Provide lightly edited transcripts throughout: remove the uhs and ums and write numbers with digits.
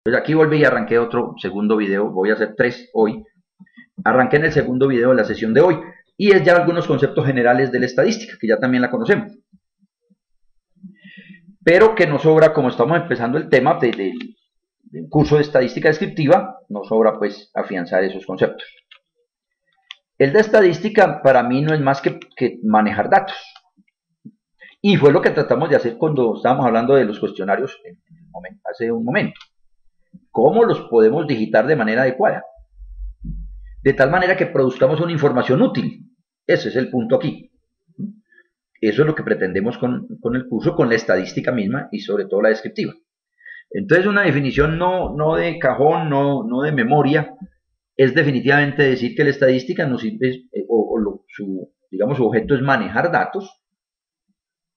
Pues aquí volví y arranqué otro segundo video, voy a hacer 3 hoy. Arranqué en el segundo video de la sesión de hoy y es ya algunos conceptos generales de la estadística, que ya también la conocemos. Pero que nos sobra, como estamos empezando el tema del curso de estadística descriptiva, nos sobra pues afianzar esos conceptos. El de estadística para mí no es más que manejar datos. Y fue lo que tratamos de hacer cuando estábamos hablando de los cuestionarios hace un momento. ¿Cómo los podemos digitar de manera adecuada? De tal manera que produzcamos una información útil. Ese es el punto aquí. Eso es lo que pretendemos con el curso, con la estadística misma y sobre todo la descriptiva. Entonces una definición no de cajón, no de memoria, es definitivamente decir que la estadística nos sirve, digamos, su objeto es manejar datos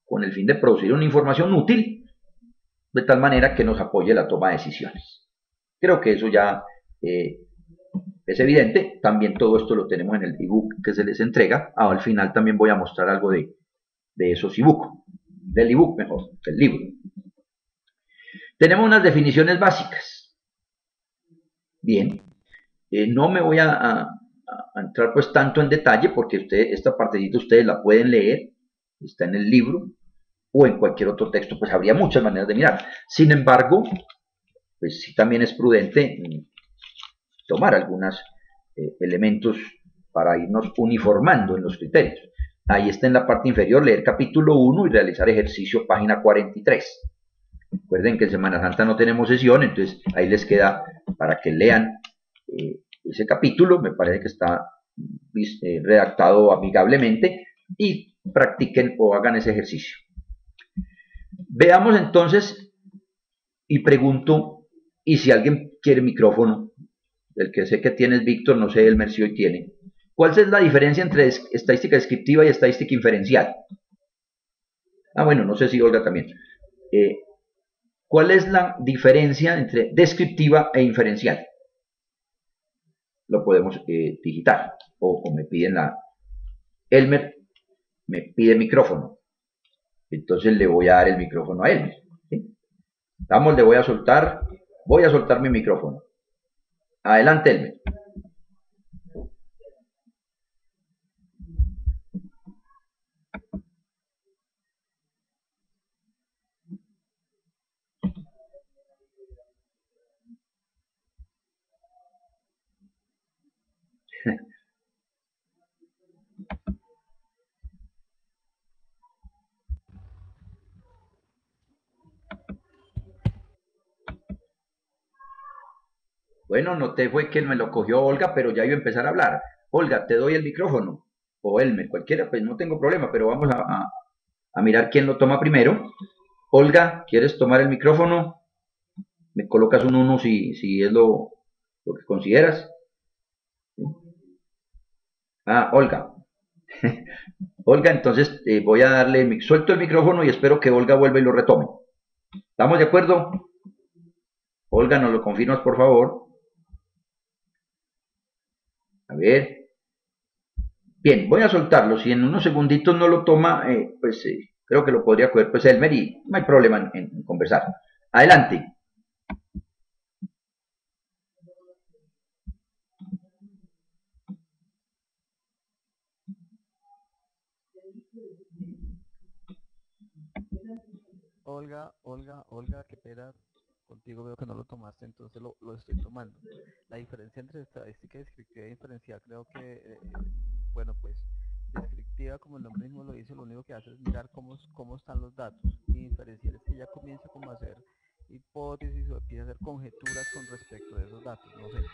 con el fin de producir una información útil, de tal manera que nos apoye la toma de decisiones. Creo que eso ya es evidente. También todo esto lo tenemos en el ebook que se les entrega. Al final también voy a mostrar algo de esos ebook, del ebook mejor, del libro. Tenemos unas definiciones básicas. Bien, no me voy a entrar pues tanto en detalle porque esta partecita ustedes la pueden leer, está en el libro o en cualquier otro texto, pues habría muchas maneras de mirar. Sin embargo, pues sí también es prudente tomar algunos elementos para irnos uniformando en los criterios. Ahí está en la parte inferior, leer capítulo 1 y realizar ejercicio, página 43. Recuerden que en Semana Santa no tenemos sesión, entonces ahí les queda para que lean ese capítulo, me parece que está redactado amigablemente, y practiquen o hagan ese ejercicio. Veamos entonces, y pregunto, y si alguien quiere micrófono, el que sé que tiene es Víctor, no sé, Elmer si hoy tiene, ¿cuál es la diferencia entre estadística descriptiva y estadística inferencial? Bueno, no sé si Olga también. ¿Cuál es la diferencia entre descriptiva e inferencial? Lo podemos digitar, o me piden Elmer me pide micrófono, entonces le voy a dar el micrófono a Elmer. ¿Sí? Vamos, le voy a soltar mi micrófono. Adelante, Elmer. Bueno, noté fue que me lo cogió Olga, pero ya iba a empezar a hablar. Olga, te doy el micrófono. O Elmer, cualquiera, pues no tengo problema, pero vamos a mirar quién lo toma primero. Olga, ¿quieres tomar el micrófono? Me colocas un 1 si es lo que consideras. Olga. Olga, entonces voy a darle, suelto el micrófono y espero que Olga vuelva y lo retome. ¿Estamos de acuerdo? Olga, ¿nos lo confirmas, por favor? A ver. Bien, voy a soltarlo. Si en unos segunditos no lo toma, pues creo que lo podría coger pues Elmer y no hay problema en conversar. Adelante. Olga, qué pena. Contigo veo que no lo tomaste, entonces lo estoy tomando. La diferencia entre estadística descriptiva e inferencial, creo que, bueno, pues descriptiva, como el nombre mismo lo dice, lo único que hace es mirar cómo están los datos. Y inferencial es que ya comienza como a hacer hipótesis o empieza a hacer conjeturas con respecto de esos datos, no sé.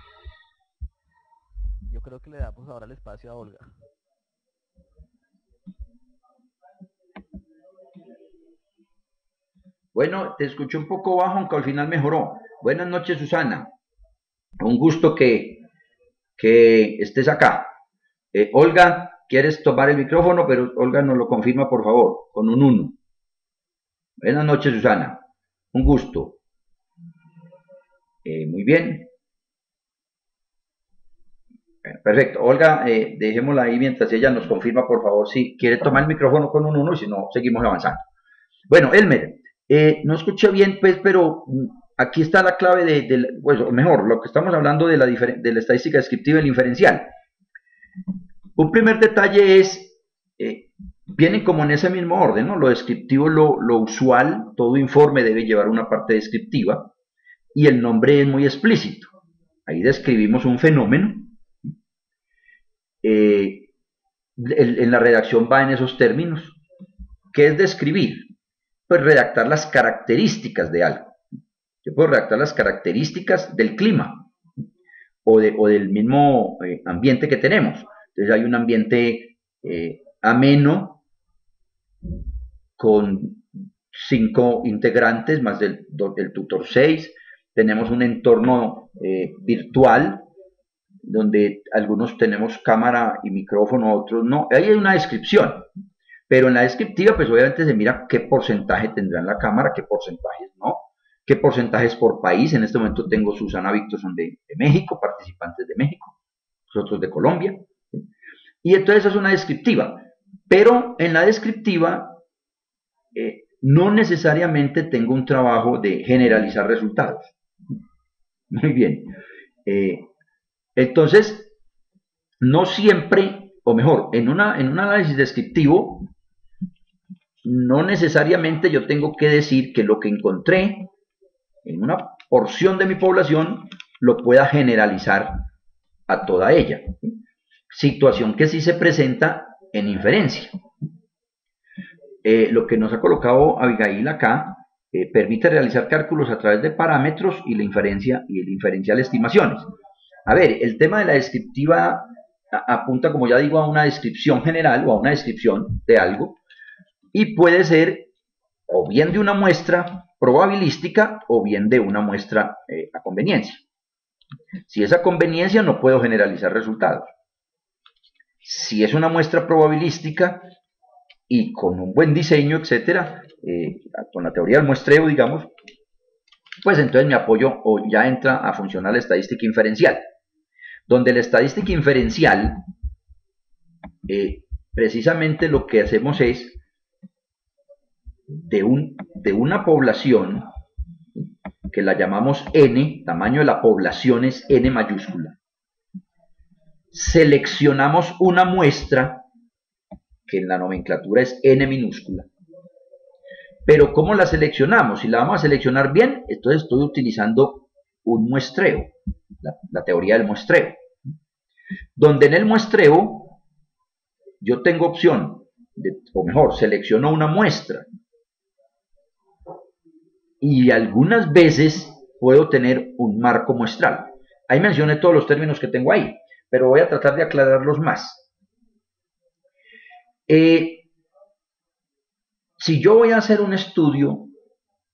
Yo creo que le damos ahora el espacio a Olga. Bueno, te escuché un poco bajo, aunque al final mejoró. Buenas noches, Susana. Un gusto que estés acá. Olga, ¿quieres tomar el micrófono? Pero Olga nos lo confirma, por favor, con un 1. Buenas noches, Susana. Un gusto. Muy bien. Perfecto. Olga, dejémosla ahí mientras ella nos confirma, por favor, si quiere tomar el micrófono con un 1 y si no, seguimos avanzando. Bueno, Elmer, no escuché bien, pues, pero aquí está la clave pues, o mejor, lo que estamos hablando de la estadística descriptiva y el inferencial. Un primer detalle es, vienen como en ese mismo orden, ¿no? Lo descriptivo, lo usual, todo informe debe llevar una parte descriptiva y el nombre es muy explícito. Ahí describimos un fenómeno. En la redacción va en esos términos. ¿Qué es describir? Pues redactar las características de algo. Yo puedo redactar las características del clima o del mismo ambiente que tenemos. Entonces hay un ambiente ameno con 5 integrantes más del tutor 6. Tenemos un entorno virtual donde algunos tenemos cámara y micrófono, otros no. Ahí hay una descripción, pero en la descriptiva pues obviamente se mira qué porcentaje tendrá en la cámara, qué porcentajes no, qué porcentajes por país. En este momento tengo Susana Víctor, son de México, participantes de México, nosotros de Colombia, y entonces es una descriptiva, pero en la descriptiva no necesariamente tengo un trabajo de generalizar resultados. Muy bien. Entonces, no siempre, o mejor, en un análisis descriptivo, no necesariamente yo tengo que decir que lo que encontré en una porción de mi población lo pueda generalizar a toda ella. Situación que sí se presenta en inferencia. Lo que nos ha colocado Abigail acá permite realizar cálculos a través de parámetros y la inferencia y el inferencial estimaciones. A ver, el tema de la descriptiva apunta, como ya digo, a una descripción general o a una descripción de algo y puede ser o bien de una muestra probabilística o bien de una muestra a conveniencia. Si es a conveniencia no puedo generalizar resultados. Si es una muestra probabilística y con un buen diseño, etcétera, con la teoría del muestreo, digamos, pues entonces me apoyo o ya entra a funcionar la estadística inferencial, donde la estadística inferencial, precisamente lo que hacemos es, de una población, que la llamamos N, tamaño de la población es N mayúscula, seleccionamos una muestra, que en la nomenclatura es N minúscula. Pero ¿cómo la seleccionamos? Si la vamos a seleccionar bien, entonces estoy utilizando un muestreo, la teoría del muestreo, donde en el muestreo yo tengo opción, o mejor, selecciono una muestra y algunas veces puedo tener un marco muestral. Ahí mencioné todos los términos que tengo ahí, pero voy a tratar de aclararlos más. Si yo voy a hacer un estudio,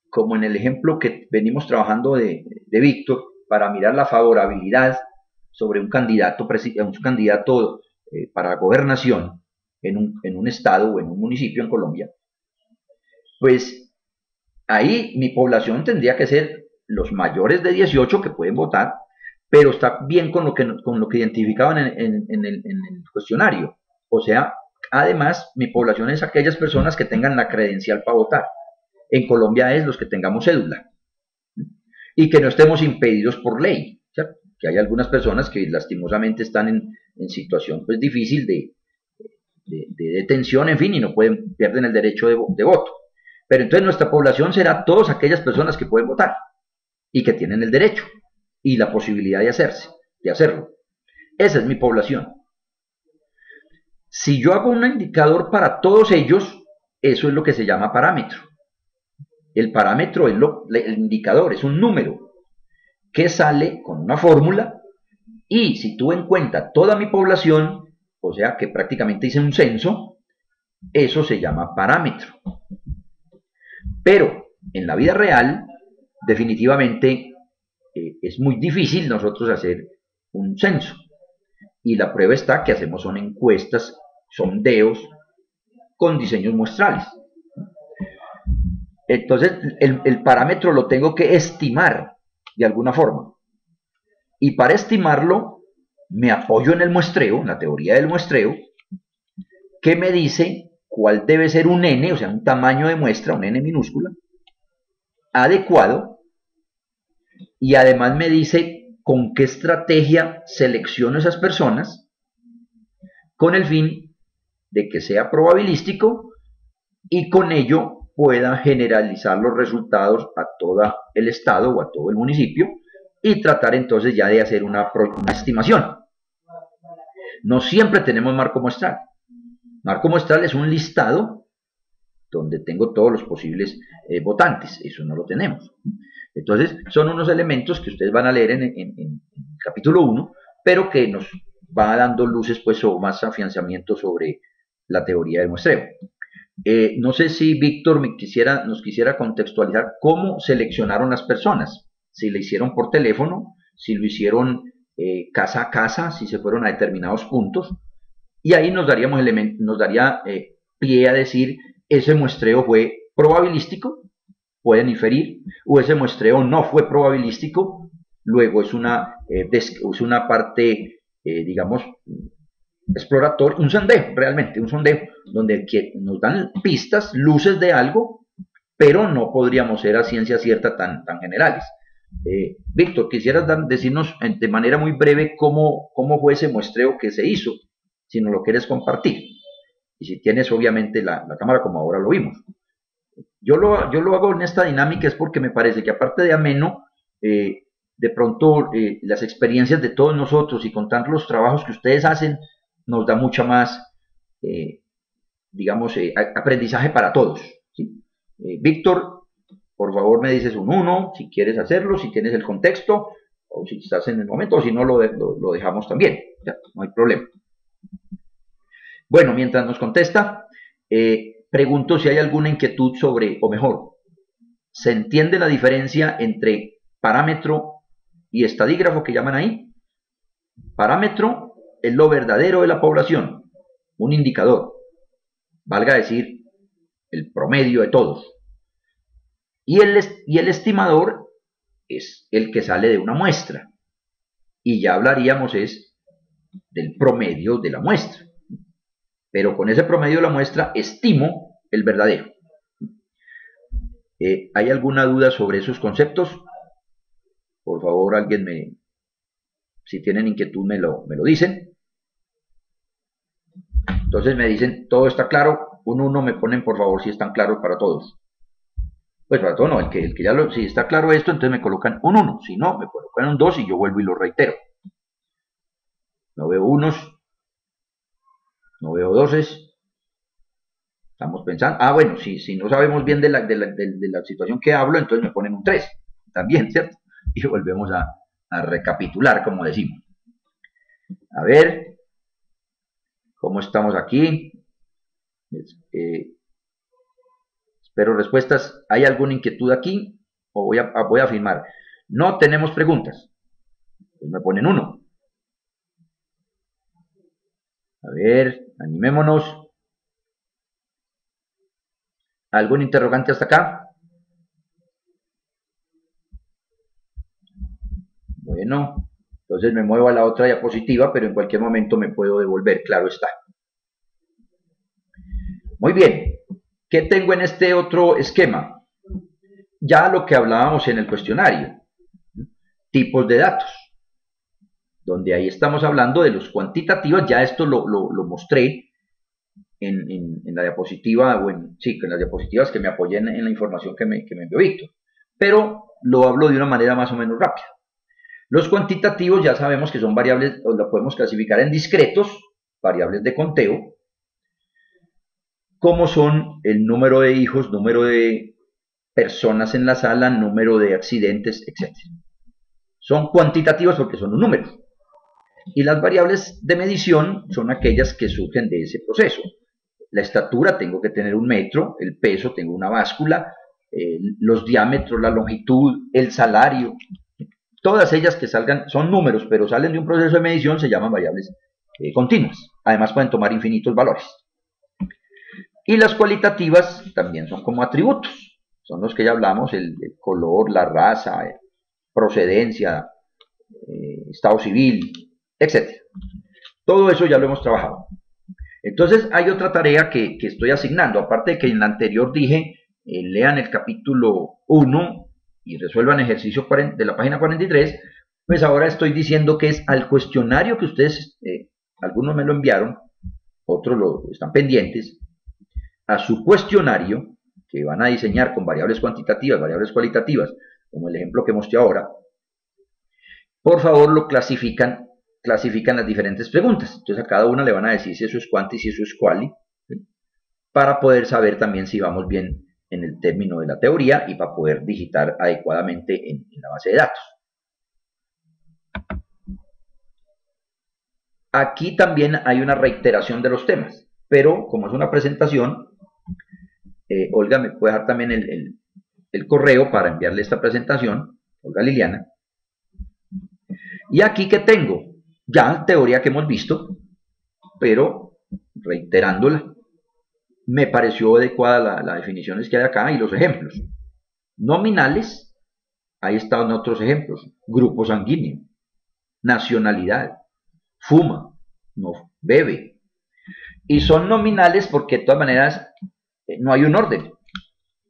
como en el ejemplo que venimos trabajando de Víctor, para mirar la favorabilidad sobre un candidato para gobernación en un estado o en un municipio en Colombia, pues ahí mi población tendría que ser los mayores de 18 que pueden votar, pero está bien con lo que identificaban en el cuestionario. O sea, además, mi población es aquellas personas que tengan la credencial para votar. En Colombia es los que tengamos cédula. Y que no estemos impedidos por ley. ¿Cierto? Que hay algunas personas que lastimosamente están en situación pues difícil de detención, en fin, y no pierden el derecho de voto. Pero entonces nuestra población será todas aquellas personas que pueden votar y que tienen el derecho y la posibilidad de hacerlo. Esa es mi población. Si yo hago un indicador para todos ellos, eso es lo que se llama parámetro. El parámetro es el indicador, es un número que sale con una fórmula y si tuve en cuenta toda mi población, o sea que prácticamente hice un censo, eso se llama parámetro. Pero en la vida real, definitivamente es muy difícil nosotros hacer un censo. Y la prueba está que hacemos son encuestas, sondeos con diseños muestrales. Entonces el parámetro lo tengo que estimar de alguna forma. Y para estimarlo me apoyo en el muestreo, en la teoría del muestreo, que me dice cuál debe ser un n, o sea, un tamaño de muestra, un n minúscula, adecuado y además me dice con qué estrategia selecciono esas personas con el fin de que sea probabilístico y con ello pueda generalizar los resultados a todo el estado o a todo el municipio y tratar entonces ya de hacer una estimación. No siempre tenemos marco muestral. Marco muestral es un listado donde tengo todos los posibles votantes. Eso no lo tenemos. Entonces, son unos elementos que ustedes van a leer en el capítulo 1, pero que nos va dando luces pues, o más afianzamiento sobre la teoría del muestreo. No sé si Víctor nos quisiera contextualizar cómo seleccionaron las personas, si lo hicieron por teléfono, si lo hicieron casa a casa, si se fueron a determinados puntos, y ahí nos daría pie a decir, ese muestreo fue probabilístico, pueden inferir, o ese muestreo no fue probabilístico, luego es una parte, digamos, exploratorio, un sondeo, realmente, un sondeo, donde nos dan pistas, luces de algo, pero no podríamos ser a ciencia cierta tan generales. Víctor, quisieras decirnos de manera muy breve cómo fue ese muestreo que se hizo, si nos lo quieres compartir, y si tienes obviamente la cámara como ahora lo vimos. Yo lo hago en esta dinámica es porque me parece que aparte de ameno, de pronto las experiencias de todos nosotros y contar los trabajos que ustedes hacen nos da mucha más, digamos, aprendizaje para todos. ¿Sí? Víctor, por favor me dices un 1, si quieres hacerlo, si tienes el contexto, o si estás en el momento, o si no lo dejamos también, ya, no hay problema. Bueno, mientras nos contesta, pregunto si hay alguna inquietud sobre, o mejor, ¿se entiende la diferencia entre parámetro y estadígrafo que llaman ahí? Parámetro es lo verdadero de la población, un indicador, valga decir, el promedio de todos. Y el estimador es el que sale de una muestra. Y ya hablaríamos del promedio de la muestra. Pero con ese promedio de la muestra estimo el verdadero. ¿Hay alguna duda sobre esos conceptos? Por favor, alguien si tienen inquietud me lo dicen. Entonces me dicen, todo está claro, un 1 me ponen por favor si están claros para todos. Pues para todos no, el que ya si está claro esto, entonces me colocan un 1, si no, me colocan un 2 y yo vuelvo y lo reitero. No veo unos, no veo doses. Estamos pensando, bueno, si no sabemos bien de la situación que hablo, entonces me ponen un 3, también, ¿cierto? Y volvemos a recapitular, como decimos. A ver, ¿cómo estamos aquí? Espero respuestas. ¿Hay alguna inquietud aquí? O voy a afirmar. No tenemos preguntas. Pues me ponen 1. A ver, animémonos. ¿Algún interrogante hasta acá? Bueno, entonces me muevo a la otra diapositiva, pero en cualquier momento me puedo devolver, claro está. Muy bien, ¿qué tengo en este otro esquema? Ya lo que hablábamos en el cuestionario, tipos de datos, donde ahí estamos hablando de los cuantitativos, ya esto lo mostré en la diapositiva, sí, en las diapositivas que me apoyé en la información que me envió Víctor, pero lo hablo de una manera más o menos rápida. Los cuantitativos ya sabemos que son variables, o la podemos clasificar en discretos, variables de conteo, como son el número de hijos, número de personas en la sala, número de accidentes, etc. Son cuantitativos porque son un número. Y las variables de medición son aquellas que surgen de ese proceso. La estatura, tengo que tener 1 metro, el peso, tengo una báscula, los diámetros, la longitud, el salario, todas ellas que salgan, son números, pero salen de un proceso de medición, se llaman variables continuas. Además pueden tomar infinitos valores. Y las cualitativas también son como atributos, son los que ya hablamos, el color, la raza, procedencia, estado civil, etc. Todo eso ya lo hemos trabajado. Entonces hay otra tarea que estoy asignando, aparte de que en la anterior dije, lean el capítulo 1 y resuelvan ejercicio de la página 43, pues ahora estoy diciendo que es al cuestionario que ustedes, algunos me lo enviaron, otros están pendientes, a su cuestionario que van a diseñar con variables cuantitativas, variables cualitativas, como el ejemplo que mostré ahora, por favor lo clasifican las diferentes preguntas. Entonces a cada una le van a decir si eso es cuanti, si eso es quali, ¿sí? Para poder saber también si vamos bien en el término de la teoría y para poder digitar adecuadamente en la base de datos. Aquí también hay una reiteración de los temas, pero como es una presentación, Olga me puede dejar también el correo para enviarle esta presentación, Olga Liliana. Y aquí que tengo ya teoría que hemos visto, pero reiterándola, me pareció adecuada las definiciones que hay acá y los ejemplos. Nominales, ahí están otros ejemplos. Grupo sanguíneo, nacionalidad, fuma, no bebe. Y son nominales porque de todas maneras no hay un orden.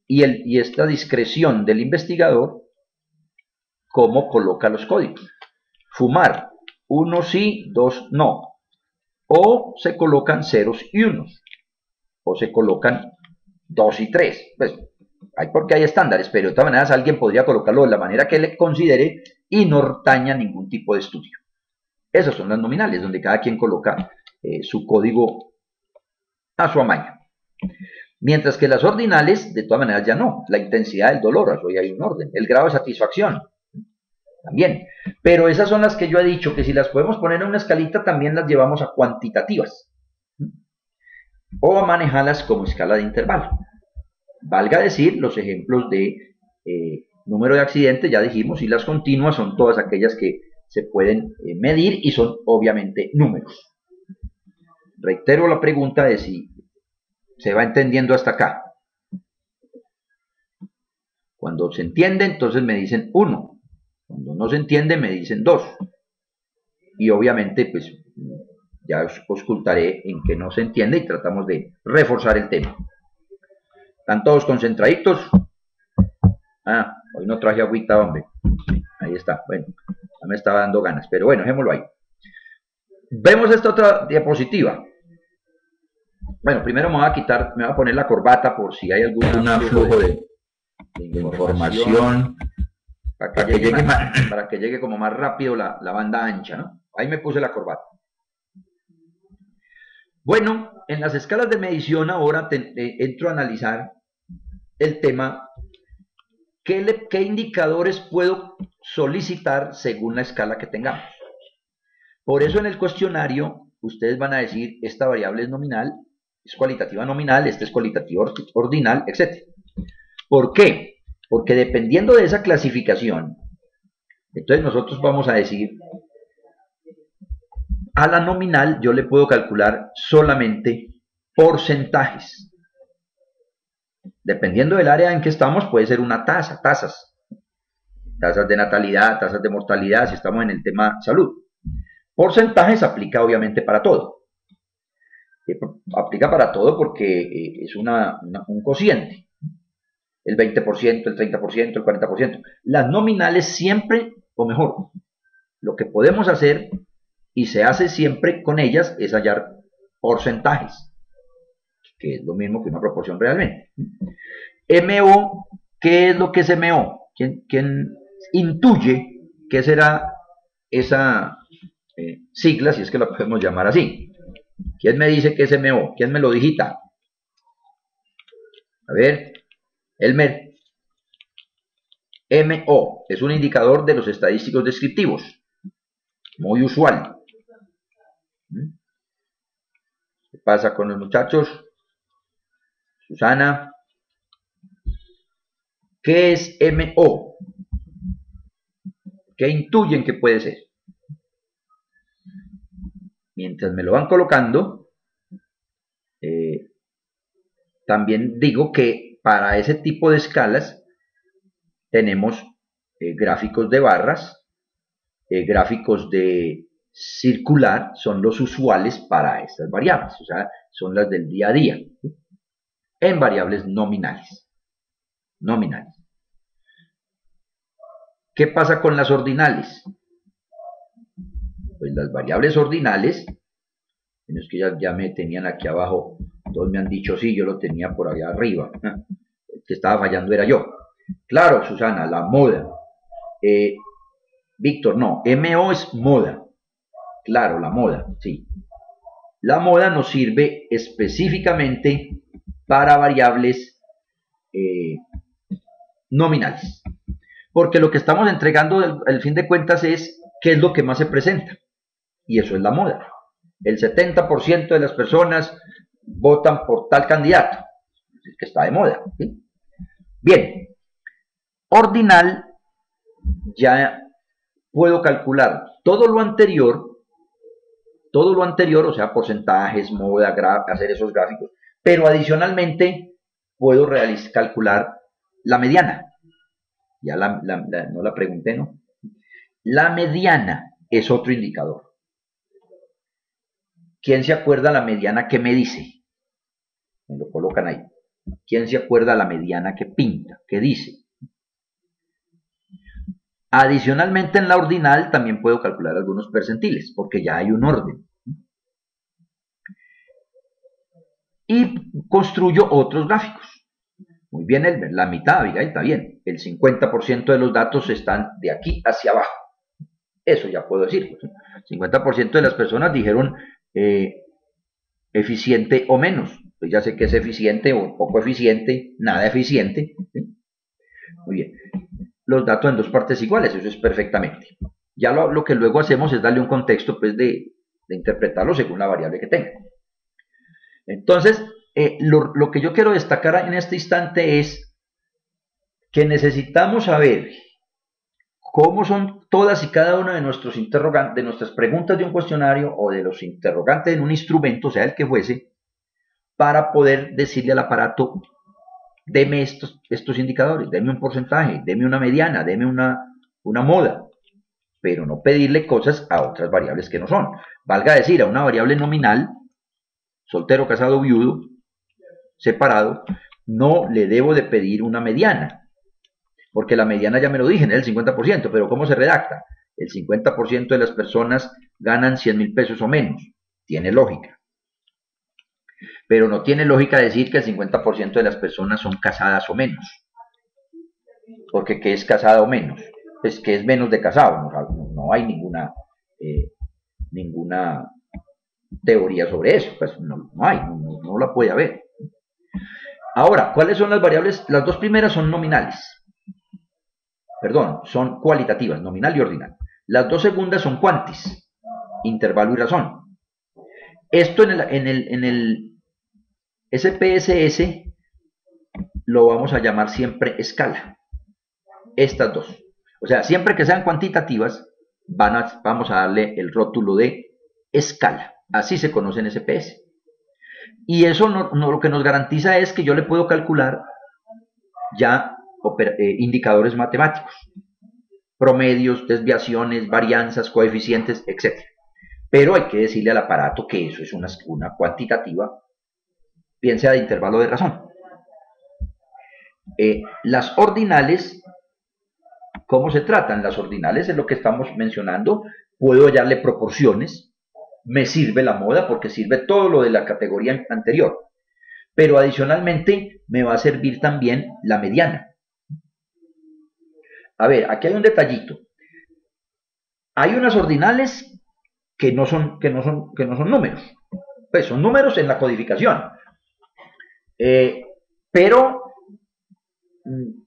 Y esta discreción del investigador, cómo coloca los códigos. Fumar, 1 sí, 2 no. O se colocan ceros y unos. O se colocan 2 y 3. Pues hay porque hay estándares, pero de todas maneras alguien podría colocarlo de la manera que le considere y no daña ningún tipo de estudio. Esas son las nominales, donde cada quien coloca su código a su amaño. Mientras que las ordinales, de todas maneras ya no. La intensidad del dolor, eso ya hay un orden. El grado de satisfacción, también. Pero esas son las que yo he dicho que si las podemos poner en una escalita, también las llevamos a cuantitativas. O a manejarlas como escala de intervalo. Valga decir, los ejemplos de número de accidentes, ya dijimos, y las continuas son todas aquellas que se pueden medir y son obviamente números. Reitero la pregunta de si se va entendiendo hasta acá. Cuando se entiende, entonces me dicen 1. Cuando no se entiende, me dicen 2. Y obviamente, pues, ya os ocultaré en que no se entiende y tratamos de reforzar el tema. ¿Están todos concentraditos? Ah, hoy no traje agüita, hombre. Ahí está. Bueno, ya me estaba dando ganas. Pero bueno, dejémoslo ahí. Vemos esta otra diapositiva. Bueno, primero me voy a poner la corbata por si hay algún flujo de información para que llegue como más rápido la banda ancha, ¿no? Ahí me puse la corbata. Bueno, en las escalas de medición ahora entro a analizar el tema, ¿qué indicadores puedo solicitar según la escala que tengamos? Por eso en el cuestionario ustedes van a decir, esta variable es nominal, es cualitativa nominal, esta es cualitativa ordinal, etc. ¿Por qué? Porque dependiendo de esa clasificación, entonces nosotros vamos a decir, a la nominal yo le puedo calcular solamente porcentajes. Dependiendo del área en que estamos, puede ser una tasas de natalidad, tasas de mortalidad, si estamos en el tema salud. Porcentajes aplica obviamente para todo. Aplica para todo porque es un cociente. El 20%, el 30%, el 40%. Las nominales siempre, o mejor, lo que podemos hacer y se hace siempre con ellas es hallar porcentajes, que es lo mismo que una proporción realmente. MO, ¿qué es lo que es MO? ¿Quién intuye qué será esa sigla, si es que la podemos llamar así? ¿Quién me dice que es MO? ¿Quién me lo digita? A ver, Elmer. MO es un indicador de los estadísticos descriptivos, muy usual. ¿Qué pasa con los muchachos? Susana. ¿Qué es MO? ¿Qué intuyen que puede ser? Mientras me lo van colocando, también digo que para ese tipo de escalas tenemos gráficos de barras, gráficos de circular, son los usuales para estas variables, o sea, son las del día a día, ¿sí? En variables nominales. ¿Qué pasa con las ordinales? Pues las variables ordinales, es que ya me tenían aquí abajo, todos me han dicho sí, yo lo tenía por allá arriba, el que estaba fallando era yo. Claro, Susana, la moda. Víctor, no, MO es moda. Claro, la moda, sí. La moda nos sirve específicamente para variables nominales. Porque lo que estamos entregando al fin de cuentas es qué es lo que más se presenta. Y eso es la moda. El 70% de las personas votan por tal candidato, el que está de moda. ¿Sí? Bien, ordinal, ya puedo calcular todo lo anterior, o sea, porcentajes, moda, hacer esos gráficos, pero adicionalmente puedo calcular la mediana. Ya no la pregunté, ¿no? La mediana es otro indicador. ¿Quién se acuerda la mediana que me dice? Me lo colocan ahí. ¿Quién se acuerda la mediana que pinta? ¿Qué dice? Adicionalmente en la ordinal también puedo calcular algunos percentiles, porque ya hay un orden. Y construyo otros gráficos. Muy bien, Elmer, la mitad, Abigail, está bien. El 50% de los datos están de aquí hacia abajo. Eso ya puedo decir. El 50% de las personas dijeron eficiente o menos. Pues ya sé que es eficiente o poco eficiente, nada eficiente. ¿Sí? Muy bien. Los datos en dos partes iguales, eso es perfectamente. Ya lo que luego hacemos es darle un contexto pues, de interpretarlo según la variable que tenga. Entonces, lo que yo quiero destacar en este instante es que necesitamos saber cómo son todas y cada una de nuestros interrogantes, de nuestras preguntas de un cuestionario o de los interrogantes en un instrumento, sea el que fuese, para poder decirle al aparato, deme estos indicadores, deme un porcentaje, deme una mediana, deme una moda, pero no pedirle cosas a otras variables que no son. Valga decir, a una variable nominal, soltero, casado, viudo, separado, no le debo de pedir una mediana, porque la mediana ya me lo dije, es el 50%, pero ¿cómo se redacta? El 50% de las personas ganan 100,000 pesos o menos. Tiene lógica. Pero no tiene lógica decir que el 50% de las personas son casadas o menos. Porque ¿qué es casada o menos? Pues que es menos de casado. No hay ninguna teoría sobre eso. Pues no hay, no la puede haber. Ahora, ¿cuáles son las variables? Las dos primeras son nominales. Perdón, son cualitativas, nominal y ordinal. Las dos segundas son cuantis, intervalo y razón. Esto en el SPSS lo vamos a llamar siempre escala. Estas dos. O sea, siempre que sean cuantitativas, vamos a darle el rótulo de escala. Así se conoce en SPS. Y eso lo que nos garantiza es que yo le puedo calcular ya indicadores matemáticos. Promedios, desviaciones, varianzas, coeficientes, etc. Pero hay que decirle al aparato que eso es una cuantitativa, bien sea de intervalo de razón. Las ordinales, ¿cómo se tratan? Las ordinales es lo que estamos mencionando. Puedo hallarle proporciones. Me sirve la moda porque sirve todo lo de la categoría anterior. Pero adicionalmente me va a servir también la mediana. A ver, aquí hay un detallito. Hay unas ordinales que no son números. Pues son números en la codificación. Pero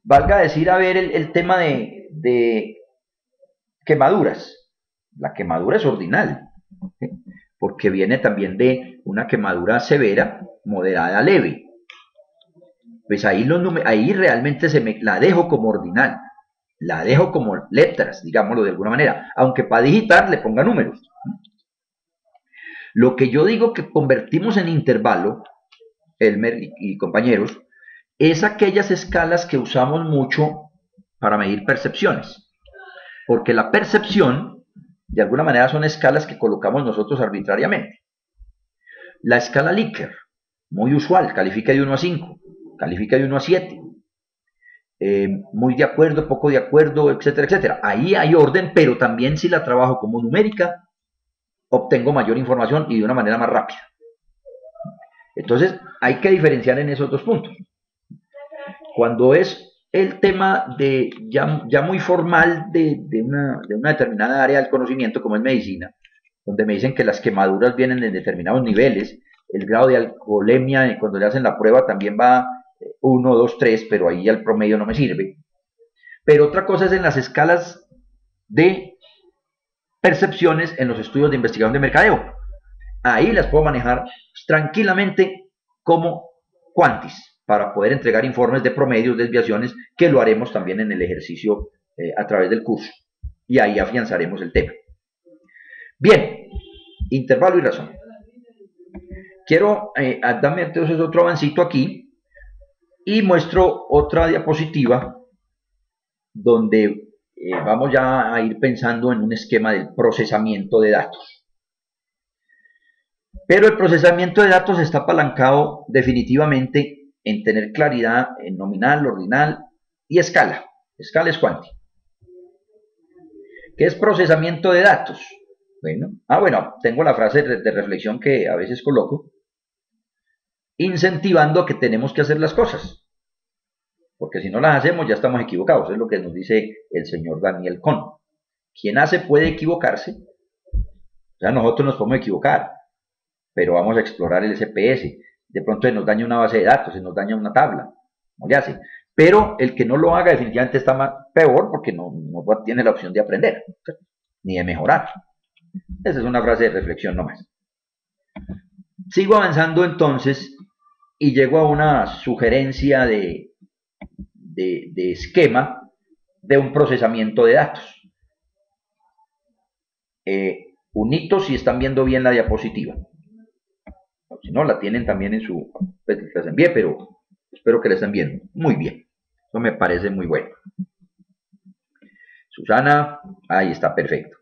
valga decir, a ver, el tema de quemaduras. La quemadura es ordinal, ¿sí? Porque viene también de una quemadura severa, moderada, leve. Pues ahí realmente la dejo como ordinal, la dejo como letras, digámoslo de alguna manera, aunque para digitar le ponga números. Lo que yo digo que convertimos en intervalo, Elmer y compañeros, es aquellas escalas que usamos mucho para medir percepciones. Porque la percepción, de alguna manera, son escalas que colocamos nosotros arbitrariamente. La escala Likert, muy usual, califica de 1 a 5, califica de 1 a 7. muy de acuerdo, poco de acuerdo, etcétera, etcétera. Ahí hay orden, pero también si la trabajo como numérica, obtengo mayor información y de una manera más rápida. Entonces, hay que diferenciar en esos dos puntos. Cuando es el tema de ya muy formal de una determinada área del conocimiento, como es medicina, donde me dicen que las quemaduras vienen en determinados niveles, el grado de alcoholemia cuando le hacen la prueba también va 1, 2, 3, pero ahí el promedio no me sirve. Pero otra cosa es en las escalas de percepciones en los estudios de investigación de mercadeo. Ahí las puedo manejar tranquilamente como quantis para poder entregar informes de promedios, desviaciones, que lo haremos también en el ejercicio a través del curso. Y ahí afianzaremos el tema. Bien, intervalo y razón. Quiero darme entonces otro avancito aquí y muestro otra diapositiva donde vamos ya a ir pensando en un esquema del procesamiento de datos. Pero el procesamiento de datos está apalancado definitivamente en tener claridad en nominal, ordinal y escala. Escala es cuántica. ¿Qué es procesamiento de datos? Bueno, tengo la frase de reflexión que a veces coloco, incentivando a que tenemos que hacer las cosas. Porque si no las hacemos ya estamos equivocados. Es lo que nos dice el señor Daniel Cohn. Quien hace puede equivocarse. O sea, nosotros nos podemos equivocar, pero vamos a explorar el SPS. De pronto se nos daña una base de datos, se nos daña una tabla. No le hace. Pero el que no lo haga definitivamente está más peor porque no tiene la opción de aprender, ni de mejorar. Esa es una frase de reflexión nomás. Sigo avanzando entonces y llego a una sugerencia de esquema de un procesamiento de datos. Un hito si están viendo bien la diapositiva. Si no, la tienen también en su... Les envié, pero espero que la estén viendo. Muy bien. Eso me parece muy bueno. Susana, ahí está, perfecto.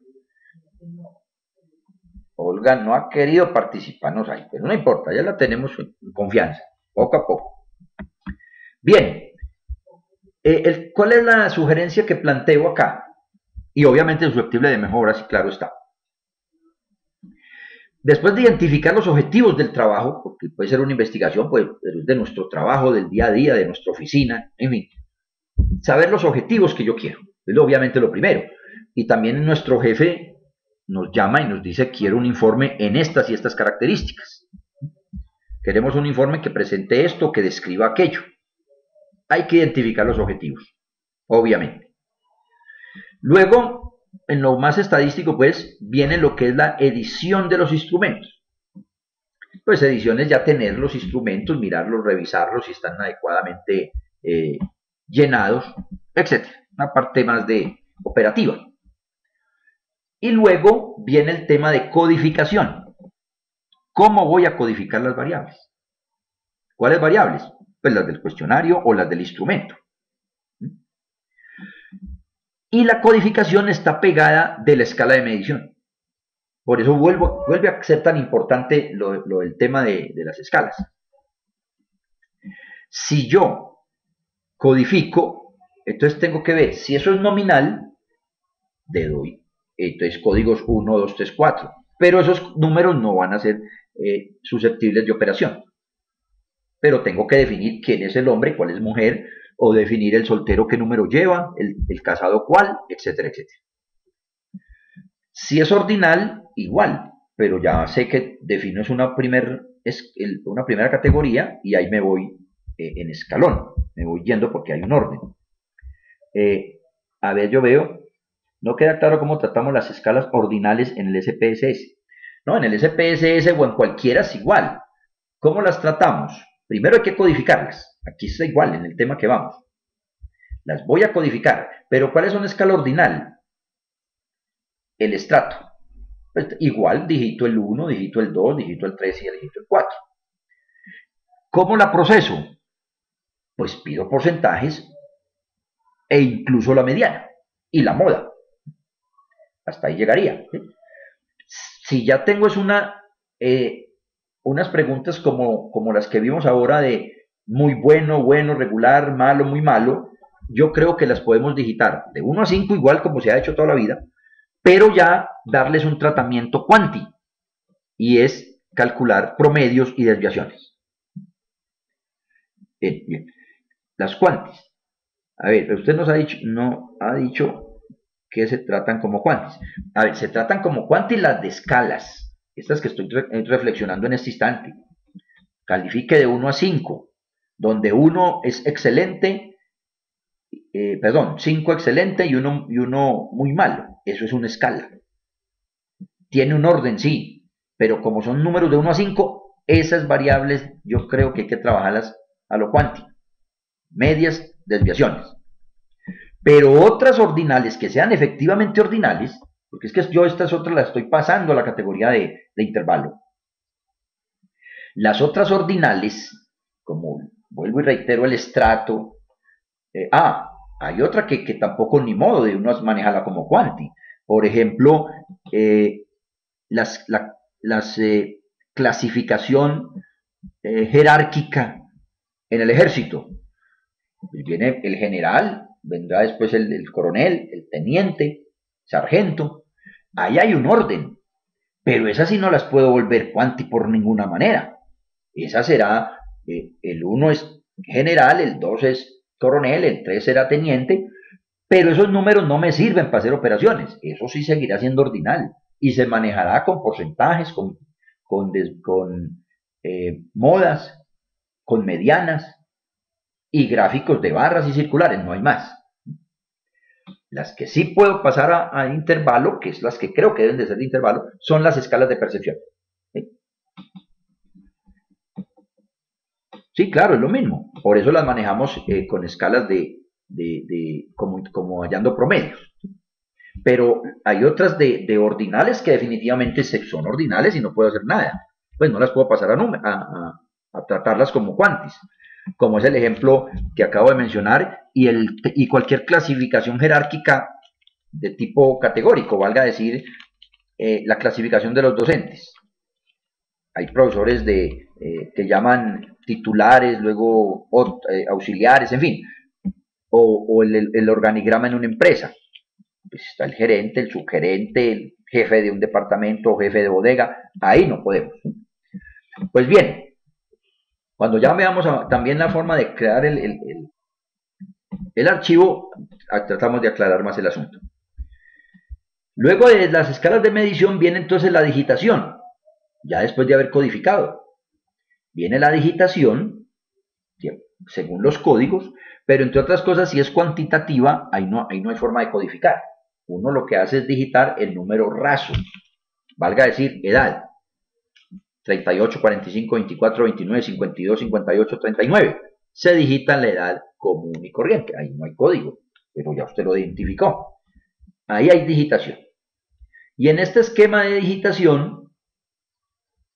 Olga no ha querido participarnos ahí, pero no importa, ya la tenemos en confianza, poco a poco. Bien, ¿cuál es la sugerencia que planteo acá? Y obviamente susceptible de mejoras, claro está. Después de identificar los objetivos del trabajo, porque puede ser una investigación, pues de nuestro trabajo, del día a día, de nuestra oficina, en fin, saber los objetivos que yo quiero, es obviamente lo primero. Y también nuestro jefe nos llama y nos dice, quiero un informe en estas y estas características. Queremos un informe que presente esto, que describa aquello. Hay que identificar los objetivos, obviamente. Luego, en lo más estadístico, pues, viene lo que es la edición de los instrumentos. Pues edición es ya tener los instrumentos, mirarlos, revisarlos si están adecuadamente llenados, etc. Una parte más de operativa. Y luego viene el tema de codificación. ¿Cómo voy a codificar las variables? ¿Cuáles variables? Pues las del cuestionario o las del instrumento. Y la codificación está pegada de la escala de medición. Por eso vuelve a ser tan importante lo del tema de las escalas. Si yo codifico, entonces tengo que ver si eso es nominal, le doy entonces códigos 1, 2, 3, 4. Pero esos números no van a ser susceptibles de operación. Pero tengo que definir quién es el hombre, cuál es mujer, o definir el soltero qué número lleva, el casado cuál, etcétera, etcétera. Si es ordinal, igual, pero ya sé que defino es una primera categoría y ahí me voy en escalón, me voy yendo porque hay un orden. A ver, yo veo, no queda claro cómo tratamos las escalas ordinales en el SPSS. No, en el SPSS o en cualquiera es igual. ¿Cómo las tratamos? Primero hay que codificarlas. Aquí está igual en el tema que vamos. Las voy a codificar. Pero ¿cuál es una escala ordinal? El estrato. Pues, igual, digito el 1, digito el 2, digito el 3 y digito el 4. ¿Cómo la proceso? Pues pido porcentajes e incluso la mediana y la moda. Hasta ahí llegaría. ¿Sí? Si ya tengo es unas preguntas como las que vimos ahora de muy bueno, bueno, regular, malo, muy malo, yo creo que las podemos digitar de 1 a 5 igual como se ha hecho toda la vida, pero ya darles un tratamiento cuanti, y es calcular promedios y desviaciones. Bien. Las cuantis. A ver, usted no ha dicho que se tratan como cuantis. A ver, se tratan como cuantis las de escalas, estas que estoy reflexionando en este instante. Califique de 1 a 5, donde 1 es excelente, 5 excelente y uno muy malo. Eso es una escala. Tiene un orden, sí, pero como son números de 1 a 5, esas variables yo creo que hay que trabajarlas a lo cuanti. Medias, desviaciones. Pero otras ordinales que sean efectivamente ordinales, porque es que yo estas otras las estoy pasando a la categoría de intervalo. Las otras ordinales, como vuelvo y reitero el estrato, hay otra que tampoco ni modo de uno manejarla como cuanti. Por ejemplo, las clasificación jerárquica en el ejército. Pues viene el general, vendrá después el coronel, el teniente, sargento. Ahí hay un orden, pero esas sí no las puedo volver cuanti por ninguna manera. Esa será, el 1 es general, el 2 es coronel, el 3 será teniente, pero esos números no me sirven para hacer operaciones. Eso sí seguirá siendo ordinal y se manejará con porcentajes, con modas, con medianas y gráficos de barras y circulares, no hay más. Las que sí puedo pasar a intervalo, que es las que creo que deben de ser de intervalo, son las escalas de percepción. Sí, claro, es lo mismo. Por eso las manejamos con escalas como hallando promedios. Pero hay otras de ordinales que definitivamente son ordinales y no puedo hacer nada. Pues no las puedo pasar a tratarlas como cuantis, como es el ejemplo que acabo de mencionar, y cualquier clasificación jerárquica de tipo categórico, valga decir, la clasificación de los docentes. Hay profesores que llaman titulares, luego auxiliares, en fin, o el organigrama en una empresa. Pues está el gerente, el subgerente, el jefe de un departamento o jefe de bodega, ahí no podemos. Pues bien, cuando ya veamos también la forma de crear el archivo, tratamos de aclarar más el asunto. Luego de las escalas de medición viene entonces la digitación, ya después de haber codificado. Viene la digitación, según los códigos, pero entre otras cosas, si es cuantitativa, ahí no hay forma de codificar. Uno lo que hace es digitar el número raso, valga decir, edad. 38, 45, 24, 29, 52, 58, 39. Se digita la edad común y corriente. Ahí no hay código, pero ya usted lo identificó. Ahí hay digitación. Y en este esquema de digitación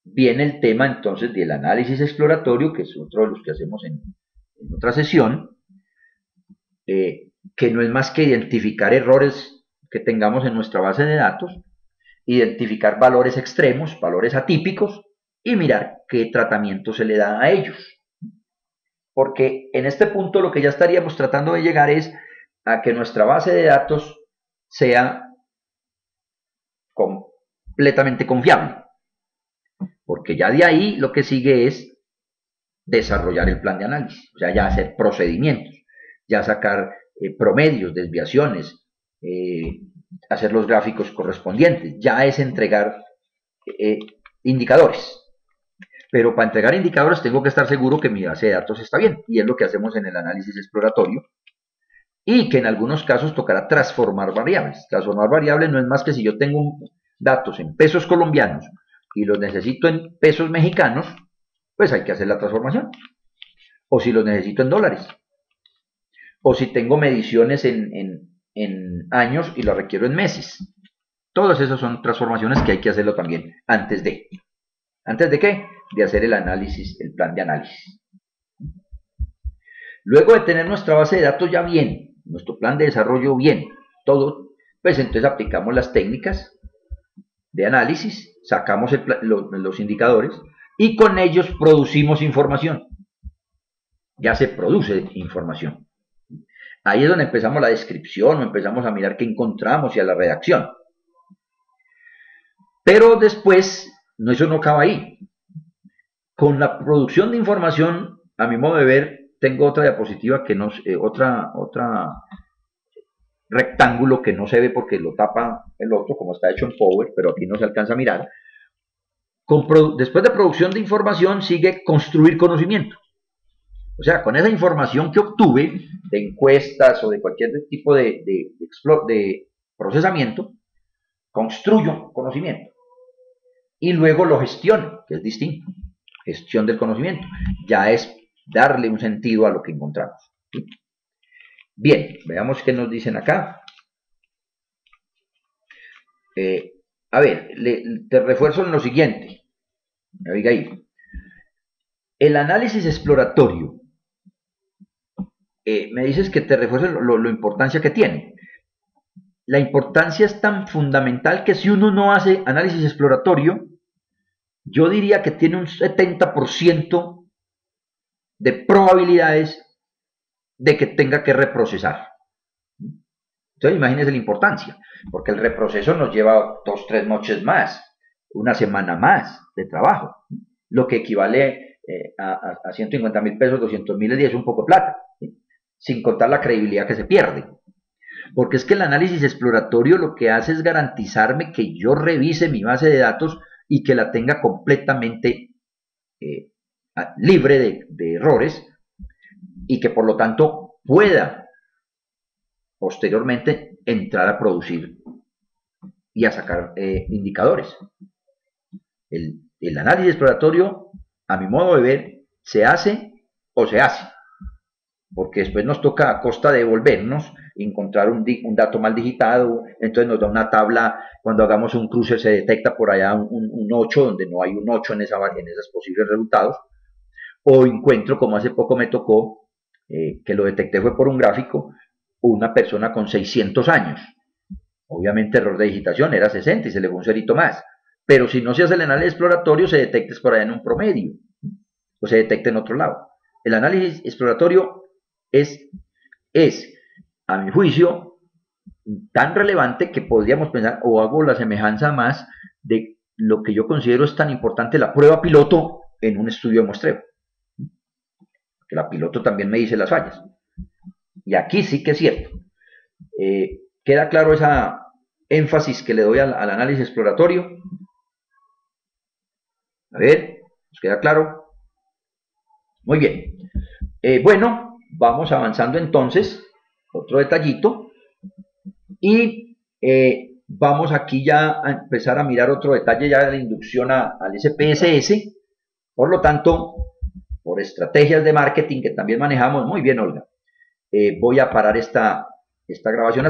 viene el tema entonces del análisis exploratorio, que es otro de los que hacemos en otra sesión, que no es más que identificar errores que tengamos en nuestra base de datos, identificar valores extremos, valores atípicos, y mirar qué tratamiento se le da a ellos. Porque en este punto lo que ya estaríamos tratando de llegar es a que nuestra base de datos sea completamente confiable. Porque ya de ahí lo que sigue es desarrollar el plan de análisis, o sea, ya hacer procedimientos, ya sacar promedios, desviaciones, hacer los gráficos correspondientes, ya es entregar indicadores. Pero para entregar indicadores tengo que estar seguro que mi base de datos está bien, y es lo que hacemos en el análisis exploratorio, y que en algunos casos tocará transformar variables. Transformar variables no es más que si yo tengo datos en pesos colombianos y los necesito en pesos mexicanos, pues hay que hacer la transformación. O si los necesito en dólares. O si tengo mediciones en años y las requiero en meses. Todas esas son transformaciones que hay que hacerlo también antes de. ¿Antes de qué? De hacer el análisis, el plan de análisis. Luego de tener nuestra base de datos ya bien, nuestro plan de desarrollo bien, todo, pues entonces aplicamos las técnicas de análisis, sacamos los indicadores y con ellos producimos información. Ya se produce información. Ahí es donde empezamos la descripción, o empezamos a mirar qué encontramos y a la redacción. Pero después, eso no acaba ahí. Con la producción de información, a mi modo de ver, tengo otra diapositiva que no, otra rectángulo que no se ve porque lo tapa el otro, como está hecho en Power, pero aquí no se alcanza a mirar. Después de producción de información sigue construir conocimiento. O sea, con esa información que obtuve de encuestas o de cualquier tipo de procesamiento, construyo conocimiento. Y luego lo gestiono, que es distinto. Gestión del conocimiento. Ya es darle un sentido a lo que encontramos. Bien, veamos qué nos dicen acá. A ver, te refuerzo en lo siguiente. Abigail. El análisis exploratorio. Me dices que te refuerzo la importancia que tiene. La importancia es tan fundamental que si uno no hace análisis exploratorio, yo diría que tiene un 70% de probabilidades de que tenga que reprocesar. Entonces imagínense la importancia, porque el reproceso nos lleva 2, 3 noches más, una semana más de trabajo, lo que equivale a 150.000 pesos, 200.000 al día, es un poco de plata, ¿sí? Sin contar la credibilidad que se pierde. Porque es que el análisis exploratorio lo que hace es garantizarme que yo revise mi base de datos y que la tenga completamente libre de errores y que por lo tanto pueda posteriormente entrar a producir y a sacar indicadores. El análisis exploratorio, a mi modo de ver, se hace o se hace, porque después nos toca a costa de volvernos, encontrar un dato mal digitado, entonces nos da una tabla, cuando hagamos un cruce se detecta por allá un 8, donde no hay un 8 en esos posibles resultados, o encuentro, como hace poco me tocó, que lo detecté fue por un gráfico, una persona con 600 años. Obviamente error de digitación, era 60 y se le fue un cerito más. Pero si no se hace el análisis exploratorio, se detecta por allá en un promedio, o se detecta en otro lado. El análisis exploratorio es, a mi juicio, tan relevante que podríamos pensar, o hago la semejanza más de lo que yo considero es tan importante la prueba piloto en un estudio de muestreo. Que la piloto también me dice las fallas. Y aquí sí que es cierto. ¿Queda claro esa énfasis que le doy al análisis exploratorio? A ver, ¿nos queda claro? Muy bien. Bueno, vamos avanzando entonces. Otro detallito. Y vamos aquí ya a empezar a mirar otro detalle ya de la inducción al SPSS. Por lo tanto, por estrategias de marketing que también manejamos, muy bien, Olga, voy a parar esta grabación.